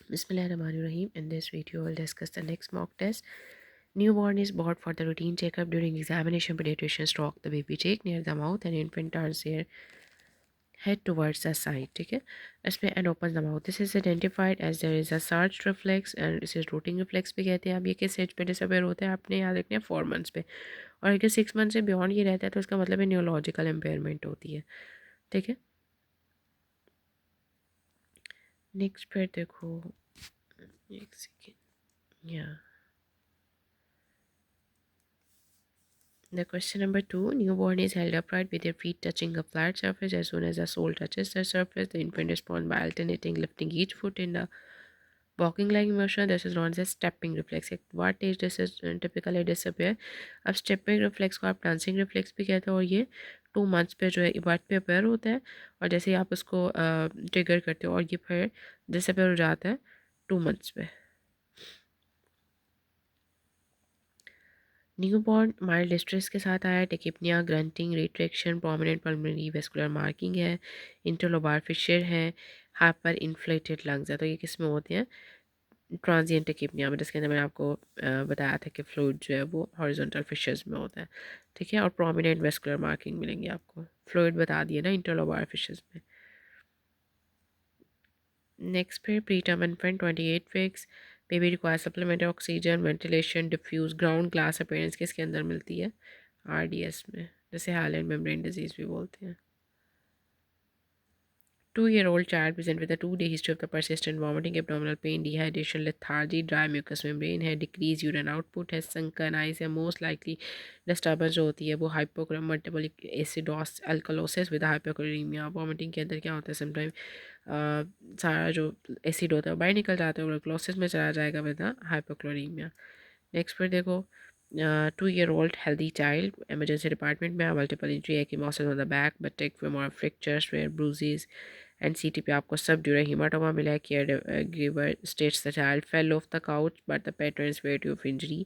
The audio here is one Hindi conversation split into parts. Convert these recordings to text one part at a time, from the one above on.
Bismillahirrahmanirrahim. In this video, we'll discuss the next mock test. Newborn is brought for the routine checkup. During examination. Pediatrician stroke the baby cheek near the mouth and infant turns their head towards the side. ठीक है, इसमें and opens the mouth. This is identified as there is a surge reflex and इसे rooting reflex भी कहते हैं. अब ये किस एज पे डिसअपेयर होता है आपने याद रखना है 4 मंथ्स पे, और अगर 6 मंथ से बियॉन्ड ये रहता है तो इसका मतलब है न्यूरोलॉजिकल इम्पेयरमेंट होती है. ठीक है, नेक्स्ट फिर देखो, एक सेकेंड या the question number 2, newborn is held upright with their feet touching a flat surface. As soon as the sole touches the surface, the infant responds by alternating lifting each foot in the walking like motion. This is known as stepping reflex. At what age this is typically disappear? अब stepping reflex को आप dancing reflex भी कहते हो, और ये 2 मंथ्स पे जो है इबाट पे अपेयर होता है, और जैसे ही आप उसको ट्रिगर करते हो और ये फिर डिसअपेयर हो जाता है 2 मंथ्स पे. न्यूबॉर्न माइल्ड डिस्ट्रेस के साथ आया. Tachypnoea, grunting, retraction, prominent pulmonary vascular marking है, इंटरलोबार फिशर है, हाइपर इन्फ्लेटेड लंग्स है. तो ये किस में होते हैं? ट्रांजिएंट टेकिपनिया में, जिसके अंदर मैंने आपको बताया था कि फ्लूइड जो है वो हॉरिजॉन्टल फिशर्स में होता है. ठीक है, और प्रोमिनेंट वेस्कुलर मार्किंग मिलेंगी आपको. फ्लूइड बता दिए ना इंटरलोबार फिशर्स में. नेक्स्ट फिर preterm infant 28 weeks. Baby require supplementary oxygen, ventilation, diffuse ground glass appearance किसके अंदर मिलती है? आरडीएस में, जैसे हाइलेंड मेम्ब्रेन डिजीज़ भी बोलते हैं. 2-year-old child present with a 2-day history of the persistent vomiting, abdominal pain, dehydration, lethargy, dry mucous membrane है, decreased urine output है, sunken eyes है. most likely disturbance जो होती है वो multiple acidosis alkalosis with hypochloremia. vomiting के अंदर क्या होता है, समटाइम सारा जो एसिड होता है वो बाहर निकल जाता है और अल्कलोसिस में चला जाएगा विद हाइपोक्लोरीमिया. नेक्स्ट फिर देखो, 2-year-old healthy child, emergency department में multiple injury, ecchymosis on the back, but femoral fractures, rare bruises. And C T पे आपको सब ड्यूरा हीमाटोमा मिला है. Caregiver states the child fell off the couch but the pattern severity of injury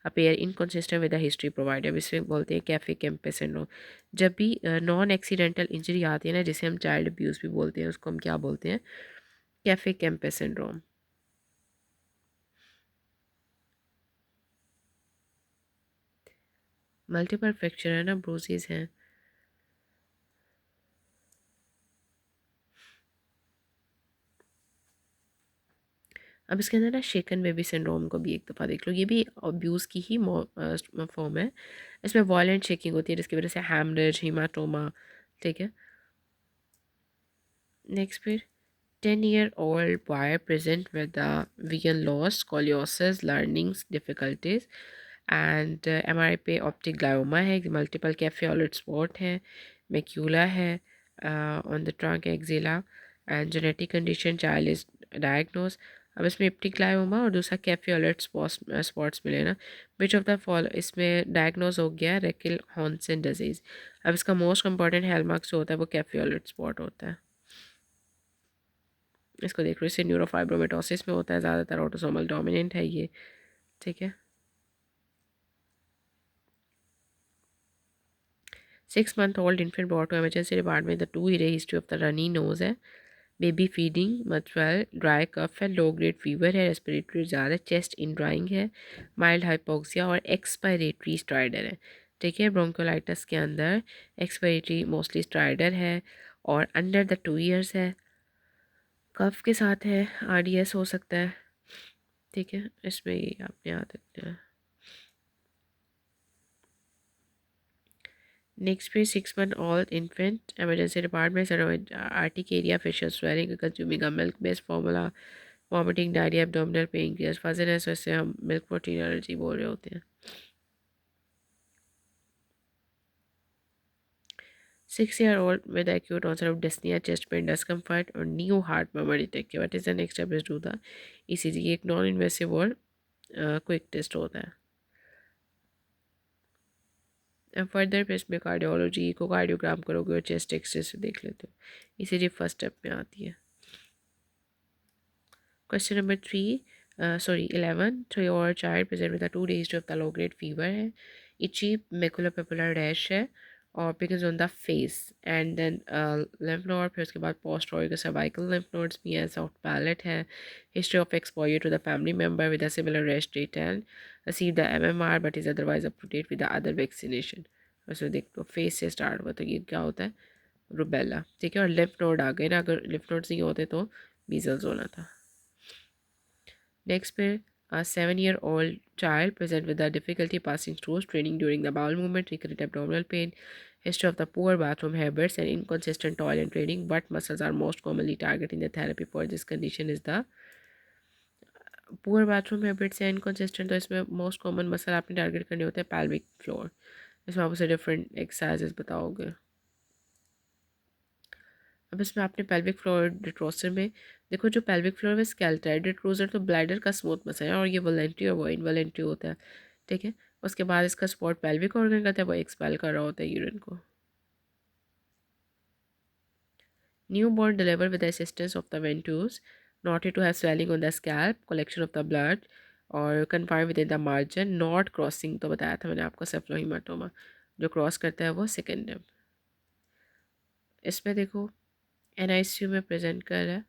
appear inconsistent with the history provided. इसमें बोलते हैं कैफे कैम्पे सिंड्रोम. जब भी नॉन एक्सीडेंटल इंजरी आती है ना, जिसे हम चाइल्ड अब्यूज़ भी बोलते हैं, उसको हम क्या बोलते हैं? Caffey Kempe syndrome. Multiple fracture है ना, ब्रूजेस हैं. अब इसके अंदर ना शेकन बेबी सिंड्रोम को भी एक दफ़ा देख लो. ये भी अब्यूज़ की ही फॉर्म है. इसमें वॉयलेंट शेकिंग होती है जिसकी वजह से हैमरेज, हीमाटोमा. ठीक है, नेक्स्ट फिर 10-year-old boy present with the vision loss, scoliosis, learning difficulties and MRI पे ऑप्टिक ग्लायोमा है, मल्टीपल कैफे ऑलिड स्पॉट है, मैक्यूला है on the trunk axilla, and genetic condition child is diagnose. अब इसमें ऑप्टिक ग्लायोमा और दूसरा कैफे ऑलिड स्पॉट्स मिले ना. विच ऑफ द फॉलो, इसमें डायग्नोज हो गया रेकिल हॉन्सन डिजीज़. अब इसका मोस्ट इंपॉर्टेंट हेलमार्क जो होता है वो कैफे ऑलिड स्पॉट होता है. इसको देख लो, इससे न्यूरोफाइब्रोमेटोसिस में होता है ज़्यादातर, ऑटोसोमल डोमिनेंट है ये. ठीक है, 6-month-old infant brought to emergency department with a 2-year history of the runny nose है, बेबी फीडिंग मचुअल, ड्राई कफ है, लो ग्रेड फीवर है, रेस्पिरेटरी ज़्यादा, चेस्ट इन ड्राइंग है, माइल्ड हाइपोक्सिया और एक्सपायरेटरी स्ट्राइडर है. ठीक है, ब्रोंकोलाइटिस के अंदर एक्सपायरेटरी मोस्टली स्ट्राइडर है और अंडर द 2 years है. कफ के साथ है, आरडीएस हो सकता है. ठीक है, इसमें ये आपने याद रखना है. Next phase, 6-month-old infant, emergency department, urticaria, facial swelling, consuming a milk-based formula, vomiting, diarrhea, abdominal pain, fuzziness, वैसे हम milk protein allergy बोल रहे होते हैं. 6-year-old with acute onset of dyspnea, chest pain, discomfort और new heart murmur detect किया. What is the next step is do the ECG. एक non-invasive और quick test होता है. फर्दर फिर इसमें कार्डियोलॉजी को कार्डियोग्राम करोगे और चेस्ट एक्सरे से देख लेते हो. ECG फर्स्ट स्टेप में आती है. Question number 11. 3-year-old child present with a 2 days of the low grade fever है, itchy maculopapular rash है और begins on the face and then lymph node, फिर उसके बाद post और cervical lymph nodes भी हैं, soft palate है, history of exposure to the family member with a similar rash trait and receive the MMR but is otherwise up to date with the other vaccination। वैसे देख तो फेस से स्टार्ट हुआ तो ये क्या होता है, रुबेला, ठीक है। और लिम्फ नोड आ गए ना, अगर लिम्फ नोड्स नहीं होते तो मीजल्स होना था। नेक्स्ट पे a 7-year-old child present with a difficulty passing through, straining during the bowel movement, recurrent abdominal pain, history of the poor bathroom habits and inconsistent toilet training. What muscles are most commonly targeted in the therapy for this condition is the poor bathroom habits and inconsistent। तो इसमें मोस्ट कॉमन मसल आपने टारगेट करने होते हैं pelvic floor। इसमें आप उसे डिफरेंट एक्सरसाइजेस बताओगे। अब इसमें आपने पेल्विक फ्लोर डिट्रोसर में देखो, जो पेल्विक फ्लोर में स्केलेटल है, डिट्रोसर तो ब्लैडर का स्मूथ मसल है और ये वॉलेंट्री और वो इनवॉलेंट्री होता है, ठीक है। उसके बाद इसका सपोर्ट पेल्विक ऑर्गन करता है, वो एक्सपेल कर रहा होता है यूरिन को। Newborn deliver with assistance of the ventouse, not to have swelling on the scalp, collection of the blood और confine within the margin, not crossing तो बताया था मैंने आपको, सेफ्लोहीमाटोमा जो क्रॉस करता है वो सेकेंडम। इसमें देखो NICU में प्रेजेंट कर रहा है,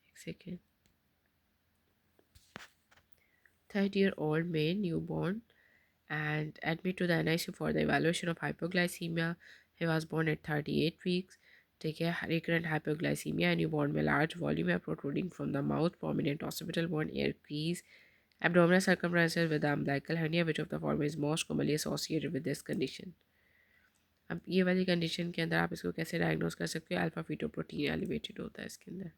एक second. 30-year-old male newborn and admitted to the NICU for the evaluation of hypoglycemia. He was born at 38 weeks. ठीक है, recurrent hypoglycemia, newborn में large volume है protruding from the mouth, prominent occipital bone, air crease, abdominal circumferences with the umbilical hernia, which of the following is most commonly associated with this condition। अब ये वाली कंडीशन के अंदर आप इसको कैसे डायग्नोज कर सकते हो, अल्फा फीटोप्रोटीन एलिवेटेड होता है इसके अंदर।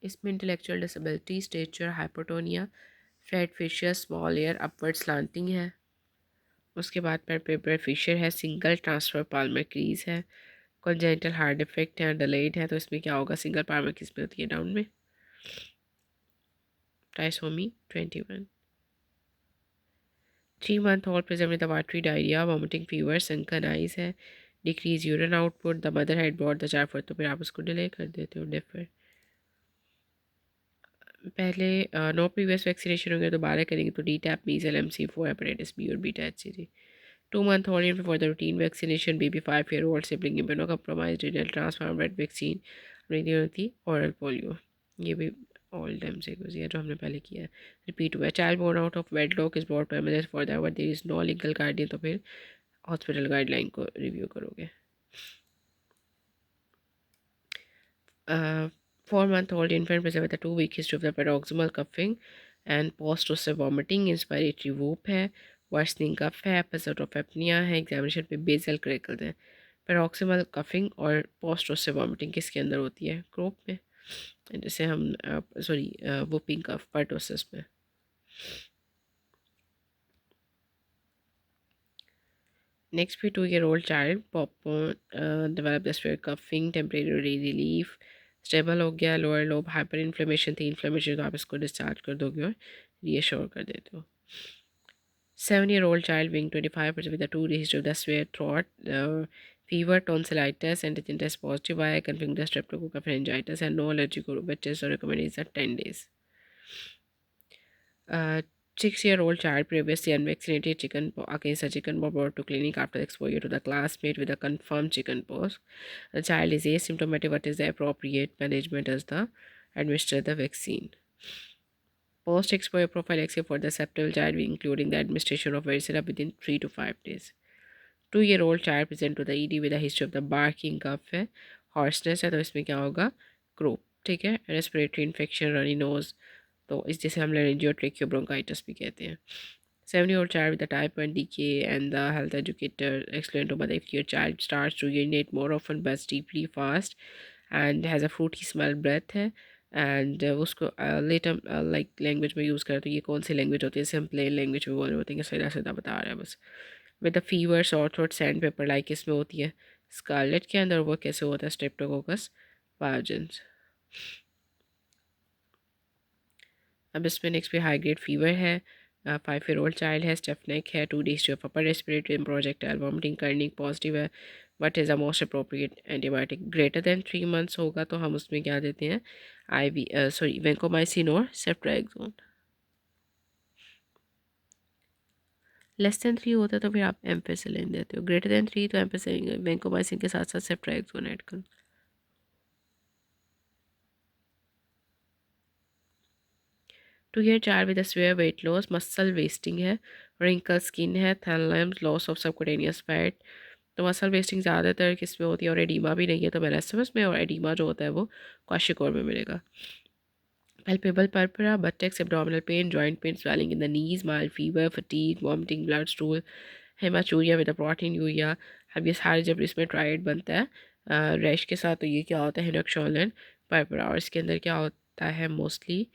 इसमें intellectual disability, stature, hypotonia, flat fissure, small ear, upward slanting है। उसके बाद पेपर फिशर है, सिंगल ट्रांसफर पाल्मर क्रीज है, कॉन्जेनिटल हार्ट डिफेक्ट है, डिलेड है। तो इसमें क्या होगा, सिंगल पाल्मर किस पे होती है, डाउन में, trisomy 21। 3 month old present with a watery diarrhea, vomiting fever, sunken eyes है, decrease urine output, the mother had brought the child for, तो फिर आप उसको डिले कर देते हो, डिफर। पहले नो प्रीवियस वैक्सीनेशन होंगे, दोबारा करेंगे तो DTaP, measle, MC4, hepatitis B और beta HCG। 2 month old infant for the routine vaccination, baby 5-year-old sibling immunocompromised, renal transplant, red vaccine, नहीं होती, oral polio, ये भी ऑल टाइम से कुछ है जो हमने पहले किया है, रिपीट हुआ है। Child born out of wedlock is brought to MLS for that but there is no legal guidance, तो फिर हॉस्पिटल गाइडलाइन को रिव्यू करोगे। 4 month old infant present with a 2 week history of the paroxysmal coughing and post-oral vomiting, inspiratory whoop है, worsening cough है, episode of apnea है, एग्जामिनेशन पे बेसल क्रेकल है। पेरोक्सिमल कफिंग और पोस्ट वॉमिटिंग किसके अंदर होती है, क्रोप में, जैसे हम सॉरी वुपिंग कफ पर्टोसिस में। नेक्स्ट पे 2-year-old child develop the coughing, temporary relief, stable हो गया, लोअर लोब हाइपर इन्फ्लेमेशन थी, इन्फ्लेमेशन तो आप इसको डिस्चार्ज कर दोगे और रीअश्योर कर देते हो। 7-year-old child being 25% with a 2-day history of the sore throat, fever, tonsillitis, antigen test positive आया, confirmed the streptococcus pharyngitis and no allergy group, which is recommended is 10 days। 6-year-old child previously unvaccinated against a chickenpox brought to clinic after exposure to the classmate with a confirmed chickenpox. The child is asymptomatic. What is the appropriate management as the administer the vaccine? Post-exposure prophylaxis for the susceptible child, including the administration of varicella within 3 to 5 days। 2-year-old child present to the ED with a history of the barking cough है, hoarseness है, तो इसमें क्या होगा, क्रोप, ठीक है, रेस्पिरेटरी इन्फेक्शन, रनी नोज, तो इस जैसे हम लेरेंजियोट्रेकियोब्रोंकाइटिस भी कहते हैं। 7-year-old child with a type 1 DK and the health educator explained to mother if your child starts to urinate more often, but deeply fast and has a fruity smell breath है एंड उसको लेटर लाइक लैंग्वेज में यूज़ करें, तो ये कौन सी लैंग्वेज होती है, जैसे हम प्लेन लैंग्वेज में बोल रहे होते हैं, सीधा सीधा बता रहे हैं बस। With the fever, sore throat, sandpaper like इसमें होती है, स्कारलेट के अंदर वो कैसे होता है, स्ट्रेप्टोकोकस पायोजेंस। अब इसमें नेक्स्ट पे हाई ग्रेड फीवर है, 5-year-old चाइल्ड है, स्टेफनेक है, 2 days of upper respiratory projectile vomiting करनी पॉजिटिव है, what is the most appropriate antibiotic, greater than 3 months होगा तो हम उसमें क्या देते हैं, IV सॉरी वेंकोमाइसिन और सेफ्ट्राएक्सोन। लेस देन 3 होता है तो फिर आप एम्पेसिलिन देते हो, ग्रेटर देन 3 तो एम्पेसिलिन वेंकोमाइसिन के साथ साथ सेफ्ट्राइक्सोन ऐड करो। Two year 4 with swear weight loss, muscle wasting है, रिंकल स्किन है, थन limbs, loss of subcutaneous fat. तो मसल वेस्टिंग ज़्यादातर किस में होती है और एडीमा भी नहीं है तो मेलास्टमस में, और एडीमा जो होता है वो क्वाशिकोर में मिलेगा। Palpable purpura, buttocks, abdominal pain, joint pain, swelling in the knees, mild fever, fatigue, vomiting, blood stool, haematuria with protein urea. अब ये सारे जब इसमें ट्राइड बनता है रैश के साथ, तो ये क्या होता है हिनोक्शोलन पर्परा, और इसके अंदर क्या होता है मोस्टली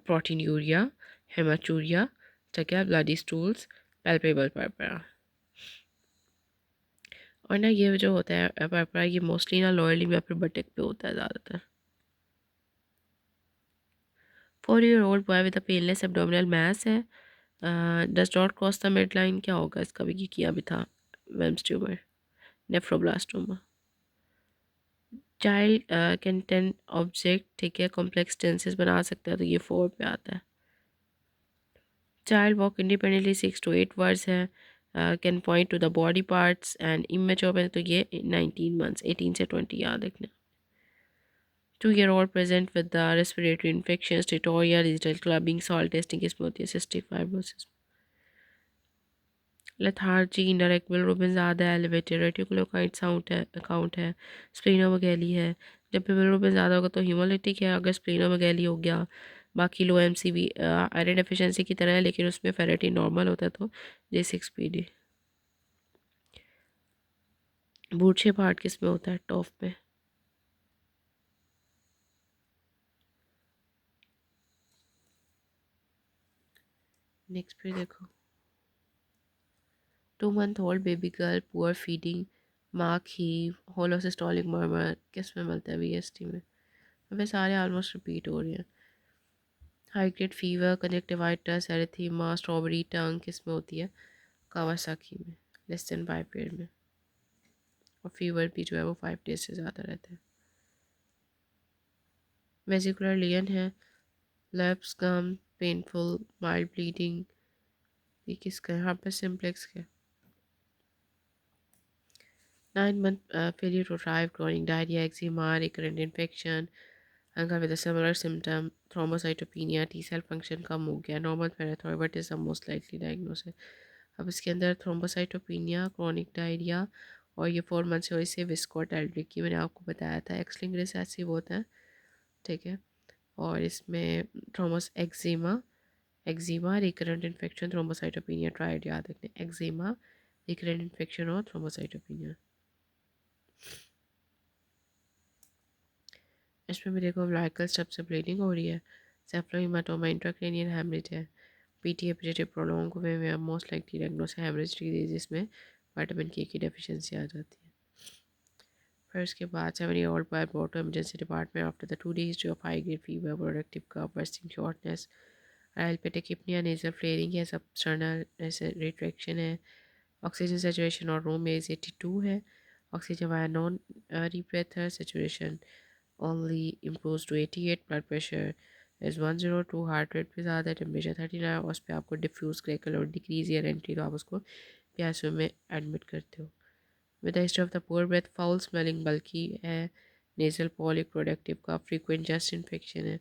प्रोटीन यूरिया, हेमाचूरिया, ठीक है, ब्लडी स्टूल्स, पैल्पेबल पर्परा। और ना ये जो होता है पर्परा ये मोस्टली ना लोअर लिम्ब या फिर बटक पे होता है ज़्यादातर। 4 year old boy with a painless abdominal mass है, does not cross the midline, क्या होगा इसका भी, किया भी था, Wilms tumour, nephroblastoma. Child can ten object, ठीक है, कॉम्प्लेक्स टेंसेस बना सकता है तो ये 4 पे आता है। Child walk independently 6 to 8 words है, can point to the body parts and immature में तो ये 19 months, 18 से 20 याद रखना। 2 year old present with the respiratory infections, tutorial, digital clubbing, salt testing इसमें होती है, cystic fibrosis। Lethargy, indirect bilirubin ज़्यादा है, एलिवेटेड रेटिकुलोकाइट अकाउंट है, स्प्लीनोमेगैली है। जब भी बिलिरुबिन ज़्यादा होगा तो हीमोलिटिक है, अगर स्प्लीनोमेगैली हो गया, बाकी लो एमसीवी आयरन डेफिशिएंसी की तरह है लेकिन उसमें फेरेटिन नॉर्मल होता है तो J6PD। बूढ़े पार्ट किस में होता है, टॉप में। नेक्स्ट फिर देखो, 2 month old baby girl, poor feeding, mark heave, holosystolic murmur किस में मिलता है, VST में। वे सारे ऑलमोस्ट रिपीट हो रहे हैं। High grade fever, conjunctivitis, erythema, strawberry tongue किस में होती है, कावासाकी में, लेस देन 5 year में। और फीवर भी जो है वो 5 days से ज़्यादा रहता है। वेजिकुलर लियन है, लैप्स गम, पेनफुल, माइल्ड ब्लीडिंग, ये किसका है, यहाँ पर सिम्प्लेक्स का। 9 month failure to thrive, chronic diarrhea, eczema, recurrent infection, hunger with a similar symptom, thrombocytopenia, T cell function कम हो गया, normal parathyroidism most likely diagnosis। अब इसके अंदर थ्रोम्बोसाइटोपिनिया, क्रॉनिक डायरिया, और ये 4 months से इसे विस्कोट एल्ड्रिक की मैंने आपको बताया था, एक्सलिंग रिसेसिव होता है, ठीक है। और इसमें थ्रोमोस eczema, eczema recurrent infection, thrombocytopenia, triad याद रखने, एक्जिमा रिकरेंट इन्फेक्शन और थ्रोम्बोसाइटोपिनिया। इसमें भी देखो अम्बिलिकल स्टब से ब्लीडिंग हो रही है, सेफ्लोहेमाटोमा, इंट्राक्रैनियल हेमरेज है, पीटी एपिजेटिव प्रोलॉन्ग में मोस्ट लाइकली डायग्नोस है हेमरेज डिजीज, जिसमें विटामिन के की डेफिशिएंसी आ जाती है। फिर उसके बाद 7 year old boy brought to emergency department after the 2 day history of high grade fever, productive cough, bursting shortness, tachypnea, nasal flaring है, substernal retraction है, ऑक्सीजन सेचुरेशन और रूम एज 82 है, oxygen via non rebreather, saturation only improves to 88, blood pressure is 102, heart rate भी ज़्यादा है, टेम्परेचर 39, और उस पर आपको डिफ्यूज़ क्रैकल और डिक्रीज एयर एंट्री, तो आप उसको PICU में एडमिट करते हो। With the history of the poor breath, foul smelling बल्कि है, नेजल पॉलिक, प्रोडक्टिव का फ्रीक्वेंट चेस्ट इन्फेक्शन है,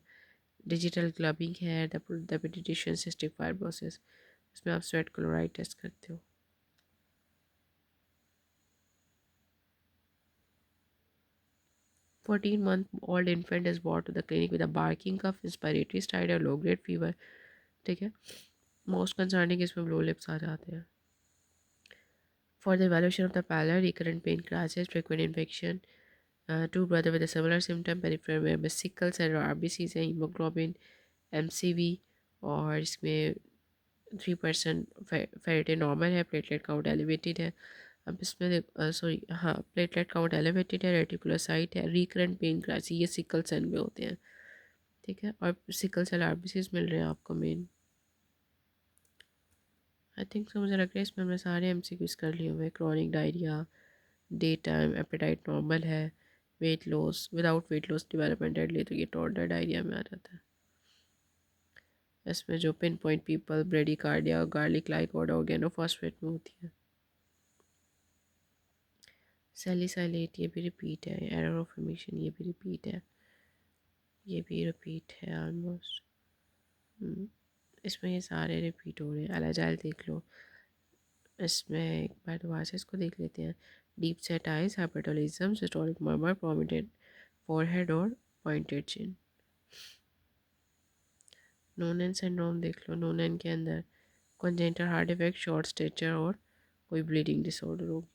डिजिटल क्लबिंग है, द पेडिट्रिशियन सिस्टिक फाइब्रोसिस, इसमें आप स्वेट क्लोराइड टेस्ट करते हो। 14 month old infant is brought to the clinic with a barking cough, inspiratory stridor, low grade fever, ठीक है। मोस्ट कंसर्निंग इसमें ब्लो लिप्स आ जाते हैं। For the evaluation of the pallor, recurrent pain crashes, frequent infection, two brother with a similar symptom, peripheral में सिकल सेल और RBCs हैं, हीमोग्लोबिन, MCV, और इसमें 3% फेरेटिन नॉर्मल है, प्लेटलेट काउंट एलिवेटेड है। अब इसमें सॉरी हाँ, प्लेटलेट काउंट एलिवेटेड है, रेटिकुलोसाइट है, रिकरेंट पेन क्रैश, ये सिकल सेल में होते हैं, ठीक है। और सिकल सेल RBCs मिल रहे हैं आपको मेन। आई थिंक सो, मुझे लग रहा है इसमें हमने सारे MCQs कर लिए हुए। Chronic diarrhoea, day time appetite normal है, weight loss, without weight loss development deadly, तो ये टॉर्डर डायरिया में आ जाता है। इसमें जो pin point people, bradycardia, garlic like और ऑर्गेनोफॉस्फेट में होती है। सैलिसाइलेट ये भी रिपीट है, एरर ऑफ एमिशन ये भी रिपीट है, ये भी रिपीट है ऑलमोस्ट। इसमें ये सारे रिपीट हो रहे हैं। एलाजाइल देख लो, इसमें एक बार दोबारा से इसको देख लेते हैं। Deep set eyes, hypertelorism, systolic murmur, prominent forehead और पॉइंटेड चिन। नूनन सिंड्रोम देख लो, नूनन के अंदर congenital heart effect, short stature और कोई ब्लीडिंग डिसऑर्डर होगी।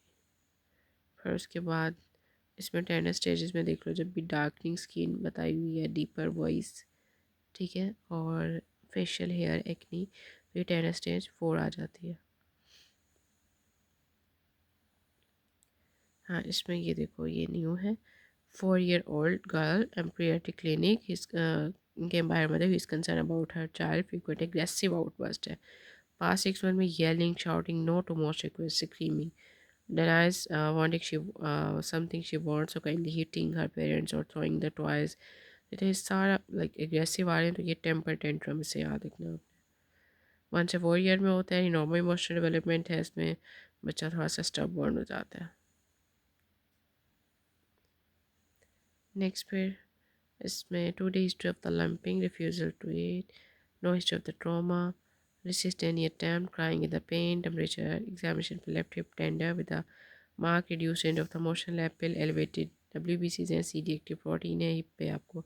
फिर उसके बाद इसमें टेंडर स्टेजेस में देख लो, जब भी डार्कनिंग स्किन बताई हुई है, डीपर वॉइस, ठीक है, और फेशियल हेयर एक्नी, तो ये टेंडर स्टेज 4 आ जाती है। हाँ, इसमें ये देखो, ये न्यू है। 4-year-old girl empiric clinic his came by her mother who is concerned about her child frequent aggressive outburst है। Past 6 months में yelling, shouting, no to most requests, screaming, denies wanting something she wants, so kindly hitting her parents or throwing the toys। ये सारा लाइक एग्रेसिव आ रहे हैं, तो ये टेम्पर टेंट्रम से याद रखना। 1 से 4 ईयर में होता है, नॉर्मल इमोशनल डेवलपमेंट है, इसमें बच्चा थोड़ा सा स्टबर्न हो जाता है। नेक्स्ट फिर इसमें 2 day history of the lumping, refusal to eat, no history of the trauma, resist any attempt, crying in the pain, temperature, examination for left hip tender with a marked reduced range of the motion level, elevated WBCs and CD active protein है हिप पे आपको,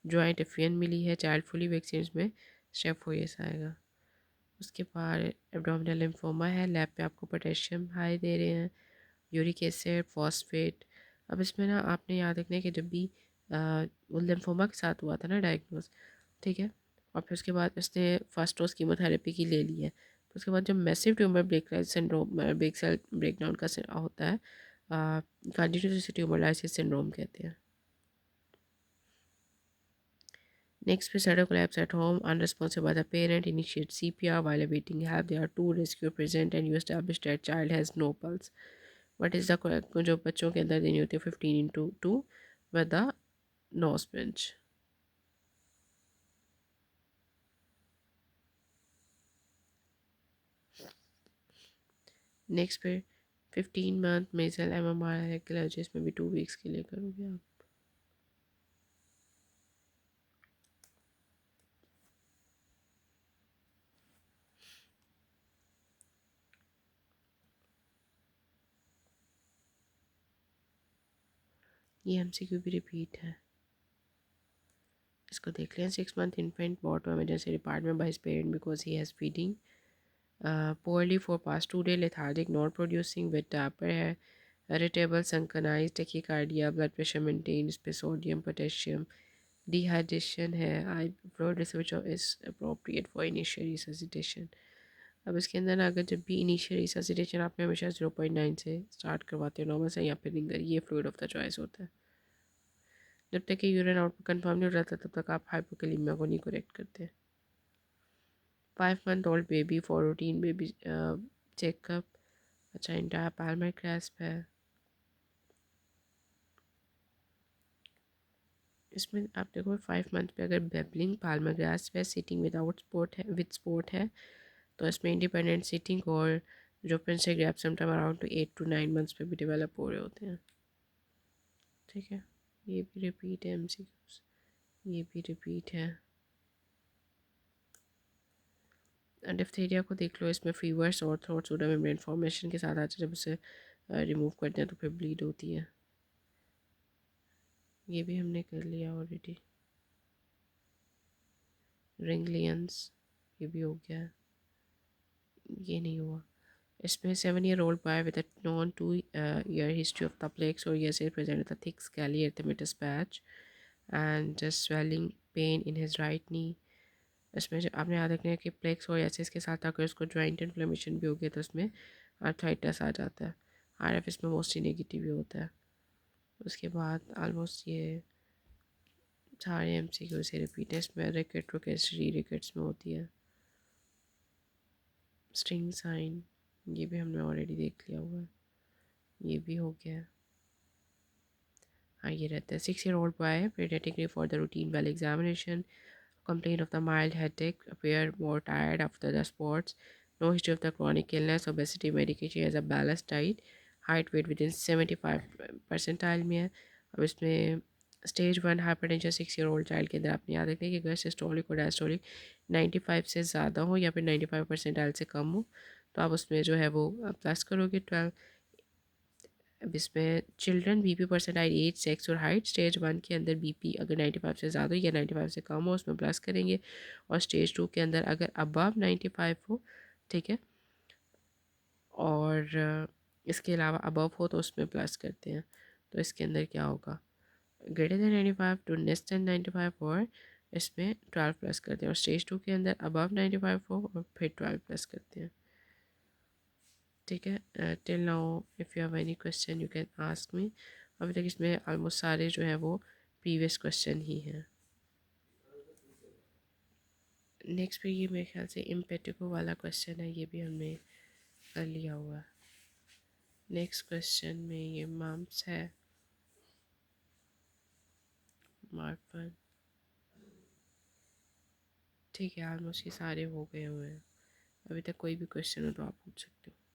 जॉइंट एफियन मिली है, चाइल्ड फुली वैक्सीन में स्ट्रेप्टोकोकस आएगा। उसके बाद एब्डोमिनल लिम्फोमा है, लैब पे आपको पोटेशियम हाई दे रहे हैं, यूरिक एसिड, फॉस्फेट। अब इसमें ना आपने याद रखना है कि जब भी वो लिम्फोमा के साथ हुआ था ना डायग्नोस, ठीक है, और फिर उसके बाद उसने फर्स्ट डोज कीमोथेरेपी की ले ली है, तो उसके बाद जब massive tumour break syndrome, break cell breakdown का होता है, कंटिन्यूस ट्यूमर लाइसिस सिंड्रोम कहते हैं। Next, we sudden collapse at home, unresponsive by the parent, initiate CPR while awaiting help. There are two rescue present and you establish that child has no pulse. What is the जो बच्चों के अंदर देनी होती है 15/2 with the nose pinch. Next पे 15 month मेजल MMR रेगुलर, जिसमें भी 2 weeks के लिए करोगे आप। ये MCQ भी रिपीट है, इसको देख लें। 6 month infant brought to emergency department by his parent because he has feeding poorly for past 2 days, lethargic, not producing, with diaper hair, irritable, sunken eyes, tachycardia, blood pressure maintained, इस पे sodium, potassium, dehydration है, I fluid research is appropriate for initial resuscitation। अब इसके अंदर ना अगर जब भी इनिशियल रिससिटेशन आपने हमेशा 0.9 से स्टार्ट करवाते हो नॉर्मल से, या फिर रिंगर, ये फ्लूइड ऑफ द चॉइस होता है। जब तक कि यूरिन आउटपुट कंफर्म नहीं हो जाता तब तक आप हाइपोकैलेमिया को नहीं करेक्ट करते। 5 month old baby for routine baby checkup. अच्छा, इंटायर पाल्मर क्रास्प है। इसमें आप देखो 5 month पे अगर बेबलिंग पाल्मर ग्रास्प है, सिटिंग विदाउट स्पोर्ट है, विद स्पोर्ट है, तो इसमें इंडिपेंडेंट सिटिंग और जो pencil grab sometime around two 8 to 9 months पे भी डेवलप हो रहे होते हैं। ठीक है, ये भी रिपीट है MCQs, ये भी रिपीट है। डिफ्थीरिया को देख लो, इसमें फीवर्स और थ्रोट सोडा मेम्ब्रेन फॉर्मेशन के साथ आता है, जब उसे रिमूव करते हैं तो फिर ब्लीड होती है। ये भी हमने कर लिया ऑलरेडी। रिंगलियंस ये भी हो गया, ये नहीं हुआ। इसमें 7-year-old boy with a known 2 year history of the plague psoriasis presented a thick scaly erythematous patch and just swelling pain in his right knee। इसमें जो आपने याद रखना है कि प्लेग सोरियासिस के साथ अगर उसको जॉइंट इन्फ्लेमेशन भी हो गया तो उसमें आर्थराइटिस आ जाता है। RF इसमें मोस्टली नेगेटिव ही होता है। उसके बाद ऑलमोस्ट ये सारे MCQ से रिपीट है। इसमें रिकेट रोकेस्ट्री रिकेट्स में होती है। स्ट्रिंग साइन ये भी हमने ऑलरेडी देख लिया हुआ है, ये भी हो गया। हाँ, ये रहता है 6-year-old boy pediatrically for the routine well examination, complain of the mild headache, appear more tired after the sports, no history of the chronic illness, obesity, medication as a balanced diet, height weight within 75 percentile में है। अब इसमें stage 1 hypertension 6 year old child के अंदर आपने याद रखना है कि अगर सिस्टोलिक और डायस्टोलिक 95 से ज़्यादा हो या फिर 95 परसेंटाइल से कम हो तो आप उसमें जो है वो प्लस करोगे 12। अब इसमें children BP percentile age sex और हाइट स्टेज 1 के अंदर बीपी अगर 95 से ज़्यादा हो या 95 से कम हो उसमें प्लस करेंगे, और स्टेज 2 के अंदर अगर अबव 95 हो, ठीक है, और इसके अलावा अबव हो तो उसमें प्लस करते हैं। तो इसके अंदर क्या होगा, greater than 95 to less than 95, और इसमें 12 प्लस करते हैं, और स्टेज 2 के अंदर अबव 95 हो और फिर 12 प्लस करते हैं। ठीक है, till now if you have any question you can ask me. अभी तक इसमें ऑलमोस्ट सारे जो है वो प्रीवियस क्वेश्चन ही हैं। नेक्स्ट पे ये मेरे ख्याल से इम्पेटिको वाला क्वेश्चन है, ये भी हमने कर लिया हुआ है। नेक्स्ट क्वेश्चन में ये मम्स है, मार्पन, ठीक है, ऑलमोस्ट ये सारे हो गए हुए हैं। अभी तक कोई भी क्वेश्चन हो तो आप पूछ सकते हो।